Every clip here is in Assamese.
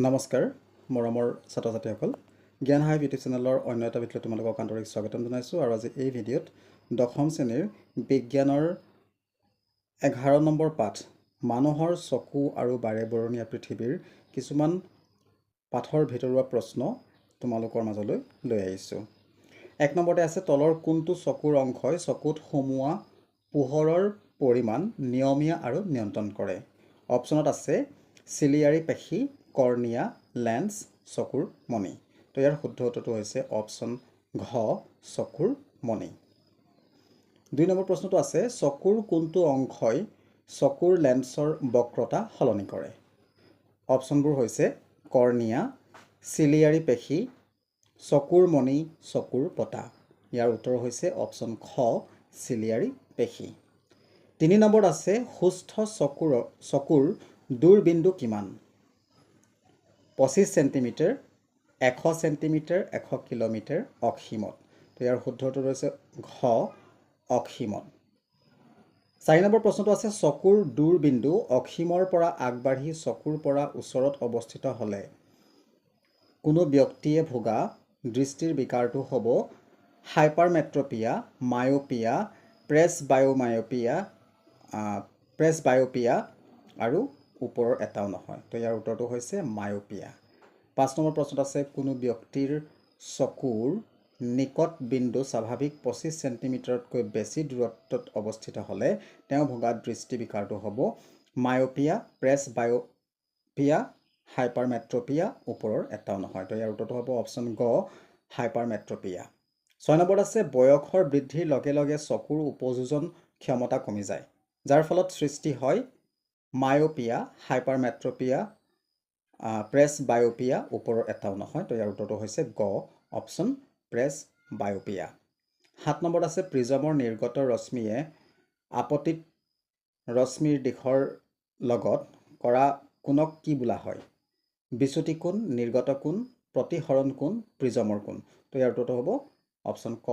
নমস্কাৰ মৰমৰ ছাত্ৰ ছাত্ৰীসকল জ্ঞান হাইভ ইউটিউব চেনেলৰ অন্য এটা ভিডিঅ'ত তোমালোকক আন্তৰিক স্বাগতম জনাইছোঁ আৰু আজি এই ভিডিঅ'ত দশম শ্ৰেণীৰ বিজ্ঞানৰ 11 নম্বৰ পাঠ মানুহৰ চকু আৰু বাৰেবৰণীয়া পৃথিৱীৰ কিছুমান পাঠৰ ভিতৰুৱা প্ৰশ্ন তোমালোকৰ মাজলৈ লৈ আহিছোঁ। 1 নম্বৰতে আছে তলৰ কোনটো চকুৰ অংশই চকুত সোমোৱা পোহৰৰ পৰিমাণ নিয়মীয়া আৰু নিয়ন্ত্ৰণ কৰে। অপশ্যনত আছে চিলিয়াৰী পেশী, কৰ্ণিয়া, লেন্স, চকুৰ মণি। তো ইয়াৰ শুদ্ধ উত্তৰটো হৈছে অপশ্যন ঘ চকুৰ মণি। 2 নম্বৰ প্ৰশ্নটো আছে চকুৰ কোনটো অংশই চকুৰ লেন্সৰ বক্ৰতা সলনি কৰে। অপশ্যনবোৰ হৈছে কৰ্ণিয়া, চিলিয়াৰী পেশী, চকুৰ মণি, চকুৰ পতা। ইয়াৰ উত্তৰ হৈছে অপশ্যন খ চিলিয়াৰী পেশী। 3 নম্বৰত আছে সুস্থ চকুৰ দূৰবিন্দু কিমান। 25 চেণ্টিমিটাৰ, 100 চেণ্টিমিটাৰ, 100 কিলোমিটাৰ অসীমত। তো ইয়াৰ শুদ্ধ উত্তৰ হৈছে ঘ অসীমত। 4 নম্বৰ প্ৰশ্নটো আছে চকুৰ দূৰবিন্দু অসীমৰ পৰা আগবাঢ়ি চকুৰ পৰা ওচৰত অৱস্থিত হ'লে কোনো ব্যক্তিয়ে ভোগা দৃষ্টিৰ বিকাৰটো হ'ব হাইপাৰমেট্ৰপিয়া, মায়োপিয়া, প্ৰেছবায়োপিয়া আৰু ওপৰৰ এটাও নহয়। তো ইয়াৰ উত্তৰটো হৈছে মায়োপিয়া। 5 নম্বৰ প্ৰশ্নত আছে কোনো ব্যক্তিৰ চকুৰ নিকট বিন্দু স্বাভাৱিক 25 চেণ্টিমিটাৰতকৈ বেছি দূৰত্বত অৱস্থিত হ'লে তেওঁ ভোগা দৃষ্টি বিকাৰটো হ'ব মায়োপিয়া, প্ৰেছবায়োপিয়া, হাইপাৰমেট্ৰপিয়া, ওপৰৰ এটাও নহয়। তো ইয়াৰ উত্তৰটো হ'ব অপশ্যন গ হাইপাৰমেট্ৰপিয়া। 6 নম্বৰত আছে বয়সৰ বৃদ্ধিৰ লগে লগে চকুৰ উপযোজন ক্ষমতা কমি যায়, যাৰ ফলত সৃষ্টি হয় মায়োপিয়া, হাইপাৰমেট্ৰপিয়া, প্ৰেছবায়োপিয়া, ওপৰৰ এটাও নহয়। তো ইয়াৰ উত্তৰটো হৈছে গ অপশ্যন প্ৰেছবায়োপিয়া। 7 নম্বৰত আছে প্ৰিজমৰ নিৰ্গত ৰশ্মিয়ে আপতিত ৰশ্মিৰ দিশৰ লগত কৰা কোণক কি বোলা হয়। বিচ্যুতি কোণ, নিৰ্গত কোণ, প্ৰতিসৰণ কোণ, প্ৰিজমৰ কোণ। তো ইয়াৰ উত্তৰটো হ'ব অপশ্যন ক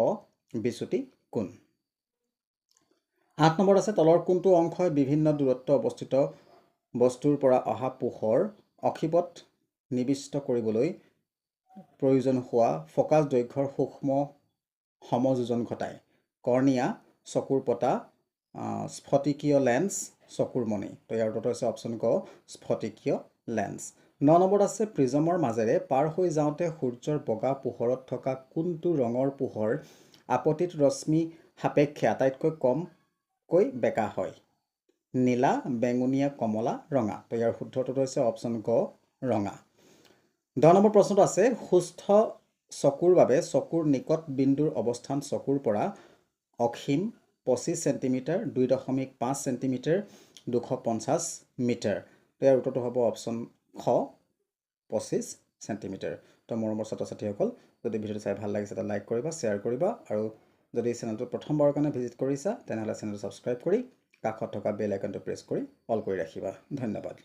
বিচ্যুতি কোণ। 8 নম্বৰত আছে তলৰ কোনটো অংশই বিভিন্ন দূৰত্ব অৱস্থিত বস্তুৰ পৰা অহা পোহৰ অক্ষিপথ নিবিষ্ট কৰিবলৈ প্ৰয়োজন হোৱা ফকাছ দৈৰ্ঘ্যৰ সূক্ষ্ম সমযোজন ঘটায়। কৰ্ণিয়া, চকুৰ পতা, স্ফটিকীয় লেন্স, চকুৰ মণি। তো ইয়াৰ উত্তৰটো হৈছে অপশ্যন ক স্ফটিকীয় লেন্স। 9 নম্বৰত আছে প্ৰিজমৰ মাজেৰে পাৰ হৈ যাওঁতে সূৰ্যৰ বগা পোহৰত থকা কোনটো ৰঙৰ পোহৰ আপতিত ৰশ্মি সাপেক্ষে আটাইতকৈ কমকৈ বেঁকা হয়। নীলা, বেঙুনীয়া, কমলা, ৰঙা। তো ইয়াৰ শুদ্ধ উত্তৰটো হৈছে অপশ্যন গ ৰঙা। 10 নম্বৰ প্ৰশ্নটো আছে সুস্থ চকুৰ বাবে চকুৰ নিকট বিন্দুৰ অৱস্থান চকুৰ পৰা অসীম 25 চেণ্টিমিটাৰ, 2.5 চেণ্টিমিটাৰ, 250 মিটাৰ। তো ইয়াৰ উত্তৰটো হ'ব অপশ্যন খ 25 চেণ্টিমিটাৰ। তো মৰমৰ ছাত্ৰ ছাত্ৰীসকল যদি ভিডিঅ'টো চাই ভাল লাগিছে এটা লাইক কৰিবা, শ্বেয়াৰ কৰিবা আৰু যদি চেনেলটো প্ৰথমবাৰৰ কাৰণে ভিজিট কৰিছা তেনেহ'লে চেনেলটো ছাবস্ক্ৰাইব কৰি কাষত থকা বেল আইকনটো প্ৰেছ কৰি অল কৰি ৰাখিবা। ধন্যবাদ।